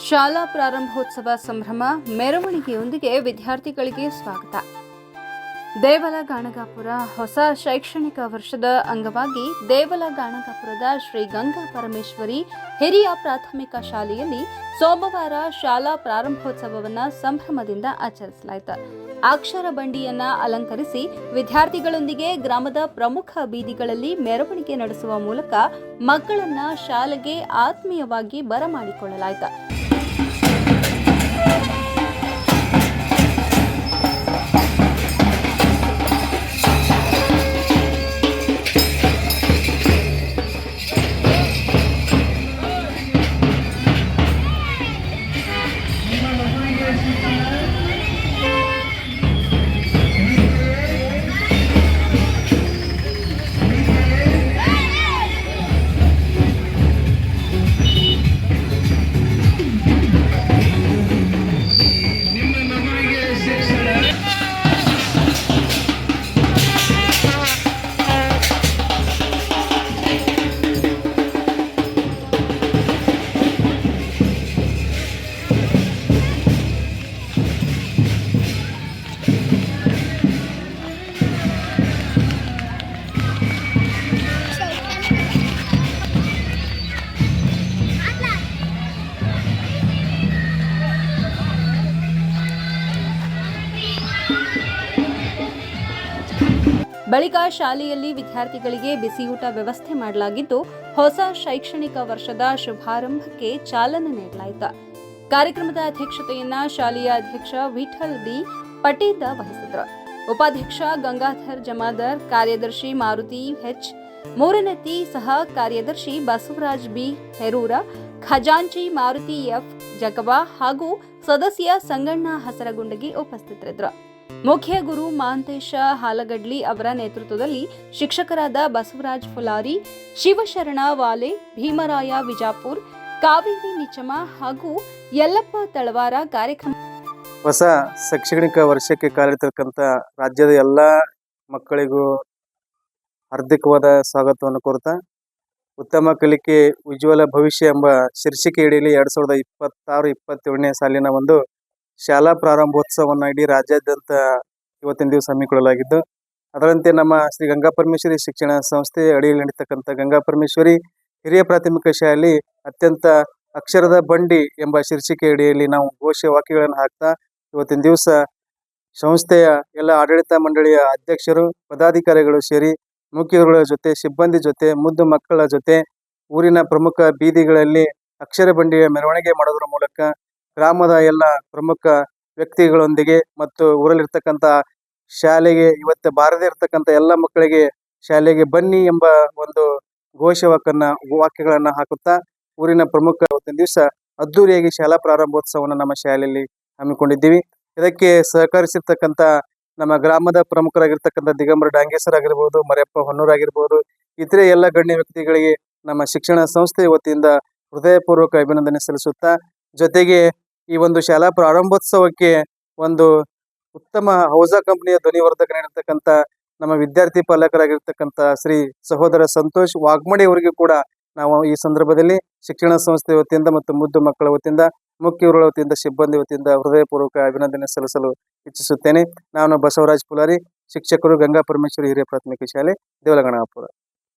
ಶಾಲಾ ಪ್ರಾರಂಭೋತ್ಸವ ಸಂಭ್ರಮ ಮೆರವಣಿಗೆಯೊಂದಿಗೆ ವಿದ್ಯಾರ್ಥಿಗಳಿಗೆ ಸ್ವಾಗತ. ದೇವಲ ಗಾಣಗಾಪುರ ಹೊಸ ಶೈಕ್ಷಣಿಕ ವರ್ಷದ ಅಂಗವಾಗಿ ದೇವಲ ಗಾಣಗಾಪುರದ ಶ್ರೀ ಗಂಗಾ ಪರಮೇಶ್ವರಿ ಹಿರಿಯ ಪ್ರಾಥಮಿಕ ಶಾಲೆಯಲ್ಲಿ ಸೋಮವಾರ ಶಾಲಾ ಪ್ರಾರಂಭೋತ್ಸವವನ್ನು ಸಂಭ್ರಮದಿಂದ ಆಚರಿಸಲಾಯಿತು. ಅಕ್ಷರ ಬಂಡಿಯನ್ನ ಅಲಂಕರಿಸಿ ವಿದ್ಯಾರ್ಥಿಗಳೊಂದಿಗೆ ಗ್ರಾಮದ ಪ್ರಮುಖ ಬೀದಿಗಳಲ್ಲಿ ಮೆರವಣಿಗೆ ನಡೆಸುವ ಮೂಲಕ ಮಕ್ಕಳನ್ನ ಶಾಲೆಗೆ ಆತ್ಮೀಯವಾಗಿ ಬರಮಾಡಿಕೊಳ್ಳಲಾಯಿತು. ಬಳಿಕ ಶಾಲೆಯಲ್ಲಿ ವಿದ್ಯಾರ್ಥಿಗಳಿಗೆ ಬಿಸಿಯೂಟ ವ್ಯವಸ್ಥೆ ಮಾಡಲಾಗಿದ್ದು, ಹೊಸ ಶೈಕ್ಷಣಿಕ ವರ್ಷದ ಶುಭಾರಂಭಕ್ಕೆ ಚಾಲನೆ ನೀಡಲಾಯಿತು. ಕಾರ್ಯಕ್ರಮದ ಅಧ್ಯಕ್ಷತೆಯನ್ನ ಶಾಲೆಯ ಅಧ್ಯಕ್ಷ ವಿಠಲ್ ಡಿ ಪಟೇದ ವಹಿಸಿದರು. ಉಪಾಧ್ಯಕ್ಷ ಗಂಗಾಧರ್ ಜಮಾದಾರ್, ಕಾರ್ಯದರ್ಶಿ ಮಾರುತಿ ಎಚ್ ಮೂರನೆತ್ತಿ, ಸಹ ಕಾರ್ಯದರ್ಶಿ ಬಸವರಾಜ್ ಬಿ ಹೆರೂರ, ಖಜಾಂಚಿ ಮಾರುತಿ ಎಫ್ ಜಗವಾ ಹಾಗೂ ಸದಸ್ಯ ಸಂಗಣ್ಣ ಹಸರಗುಂಡಗಿ ಉಪಸ್ಥಿತರಿದ್ದರು. ಮುಖ್ಯ ಗುರು ಮಹಾಂತೇಶ ಹಾಲಗಡ್ಲಿ ಅವರ ನೇತೃತ್ವದಲ್ಲಿ ಶಿಕ್ಷಕರಾದ ಬಸವರಾಜ್ ಫುಲಾರಿ, ಶಿವಶರಣ ವಾಲೆ, ಭೀಮರಾಯ ವಿಜಾಪುರ್, ಕಾವೇರಿ ನಿಚಮ ಹಾಗೂ ಯಲ್ಲಪ್ಪ ತಳವಾರ ಕಾರ್ಯಕ್ರಮ. ಹೊಸ ಶೈಕ್ಷಣಿಕ ವರ್ಷಕ್ಕೆ ಕಾಲಿರ್ತಕ್ಕಂಥ ರಾಜ್ಯದ ಎಲ್ಲ ಮಕ್ಕಳಿಗೂ ಹಾರ್ದಿಕವಾದ ಸ್ವಾಗತವನ್ನು ಕೋರುತ್ತಾ, ಉತ್ತಮ ಕಲಿಕೆ ಉಜ್ವಲ ಭವಿಷ್ಯ ಎಂಬ ಶೀರ್ಷಿಕೆ ಅಡಿಯಲ್ಲಿ 2026-27ನೇ ಸಾಲಿನ ಒಂದು ಶಾಲಾ ಪ್ರಾರಂಭೋತ್ಸವವನ್ನು ಇಡೀ ರಾಜ್ಯಾದ್ಯಂತ ಇವತ್ತಿನ ದಿವಸ ಹಮ್ಮಿಕೊಳ್ಳಲಾಗಿದ್ದು, ಅದರಂತೆ ನಮ್ಮ ಶ್ರೀ ಗಂಗಾ ಪರಮೇಶ್ವರಿ ಶಿಕ್ಷಣ ಸಂಸ್ಥೆ ಅಡಿಯಲ್ಲಿ ನಡೀತಕ್ಕಂಥ ಗಂಗಾ ಪರಮೇಶ್ವರಿ ಹಿರಿಯ ಪ್ರಾಥಮಿಕ ಶಾಲೆಯಲ್ಲಿ ಅತ್ಯಂತ ಅಕ್ಷರದ ಬಂಡಿ ಎಂಬ ಶೀರ್ಷಿಕೆ ಅಡಿಯಲ್ಲಿ ನಾವು ಘೋಷ ವಾಕ್ಯಗಳನ್ನು ಹಾಕ್ತಾ ಇವತ್ತಿನ ದಿವಸ ಸಂಸ್ಥೆಯ ಎಲ್ಲ ಆಡಳಿತ ಮಂಡಳಿಯ ಅಧ್ಯಕ್ಷರು, ಪದಾಧಿಕಾರಿಗಳು ಸೇರಿ ಮುಖ್ಯಗಳ ಜೊತೆ, ಸಿಬ್ಬಂದಿ ಜೊತೆ, ಮುದ್ದು ಮಕ್ಕಳ ಜೊತೆ ಊರಿನ ಪ್ರಮುಖ ಬೀದಿಗಳಲ್ಲಿ ಅಕ್ಷರ ಬಂಡಿಯ ಮೆರವಣಿಗೆ ಮಾಡೋದ್ರ ಮೂಲಕ ಗ್ರಾಮದ ಎಲ್ಲ ಪ್ರಮುಖ ವ್ಯಕ್ತಿಗಳೊಂದಿಗೆ ಮತ್ತು ಊರಲ್ಲಿರ್ತಕ್ಕಂಥ ಶಾಲೆಗೆ ಇವತ್ತು ಬಾರದೇ ಇರ್ತಕ್ಕಂಥ ಎಲ್ಲ ಮಕ್ಕಳಿಗೆ ಶಾಲೆಗೆ ಬನ್ನಿ ಎಂಬ ಒಂದು ವಾಕ್ಯಗಳನ್ನು ಹಾಕುತ್ತಾ ಊರಿನ ಪ್ರಮುಖ ಇವತ್ತಿನ ದಿವಸ ಅದ್ದೂರಿಯಾಗಿ ಶಾಲಾ ಪ್ರಾರಂಭೋತ್ಸವವನ್ನು ನಮ್ಮ ಶಾಲೆಯಲ್ಲಿ ಹಮ್ಮಿಕೊಂಡಿದ್ದೀವಿ. ಇದಕ್ಕೆ ಸಹಕರಿಸಿರ್ತಕ್ಕಂಥ ನಮ್ಮ ಗ್ರಾಮದ ಪ್ರಮುಖರಾಗಿರ್ತಕ್ಕಂಥ ದಿಗಂಬರ ಡಾಂಗೇಸರ್ ಆಗಿರ್ಬೋದು, ಮರೆಯಪ್ಪ ಹೊನ್ನೂರ್ ಆಗಿರ್ಬೋದು, ಇತರೆ ಎಲ್ಲ ಗಣ್ಯ ವ್ಯಕ್ತಿಗಳಿಗೆ ನಮ್ಮ ಶಿಕ್ಷಣ ಸಂಸ್ಥೆ ವತಿಯಿಂದ ಹೃದಯಪೂರ್ವಕ ಅಭಿನಂದನೆ ಸಲ್ಲಿಸುತ್ತಾ, ಜೊತೆಗೆ ಈ ಒಂದು ಶಾಲಾ ಪ್ರಾರಂಭೋತ್ಸವಕ್ಕೆ ಒಂದು ಉತ್ತಮ ಹೌಸಾ ಕಂಪನಿಯ ಧ್ವನಿವರ್ಧಕ ನೀಡಿರ್ತಕ್ಕಂಥ ನಮ್ಮ ವಿದ್ಯಾರ್ಥಿ ಪಾಲಕರಾಗಿರ್ತಕ್ಕಂಥ ಶ್ರೀ ಸಹೋದರ ಸಂತೋಷ್ ವಾಗ್ಮಡಿ ಅವರಿಗೂ ಕೂಡ ನಾವು ಈ ಸಂದರ್ಭದಲ್ಲಿ ಶಿಕ್ಷಣ ಸಂಸ್ಥೆ ವತಿಯಿಂದ ಮತ್ತು ಮುದ್ದು ಮಕ್ಕಳ ವತಿಯಿಂದ, ಮುಖ್ಯಗಳ ವತಿಯಿಂದ, ಸಿಬ್ಬಂದಿ ವತಿಯಿಂದ ಹೃದಯಪೂರ್ವಕ ಅಭಿನಂದನೆ ಸಲ್ಲಿಸಲು ಇಚ್ಛಿಸುತ್ತೇನೆ. ನಾನು ಬಸವರಾಜ್ ಪುಲಾರಿ, ಶಿಕ್ಷಕರು, ಗಂಗಾ ಪರಮೇಶ್ವರಿ ಹಿರಿಯ ಪ್ರಾಥಮಿಕ ಶಾಲೆ, ದೇವಲಗಣಗಾಪುರ.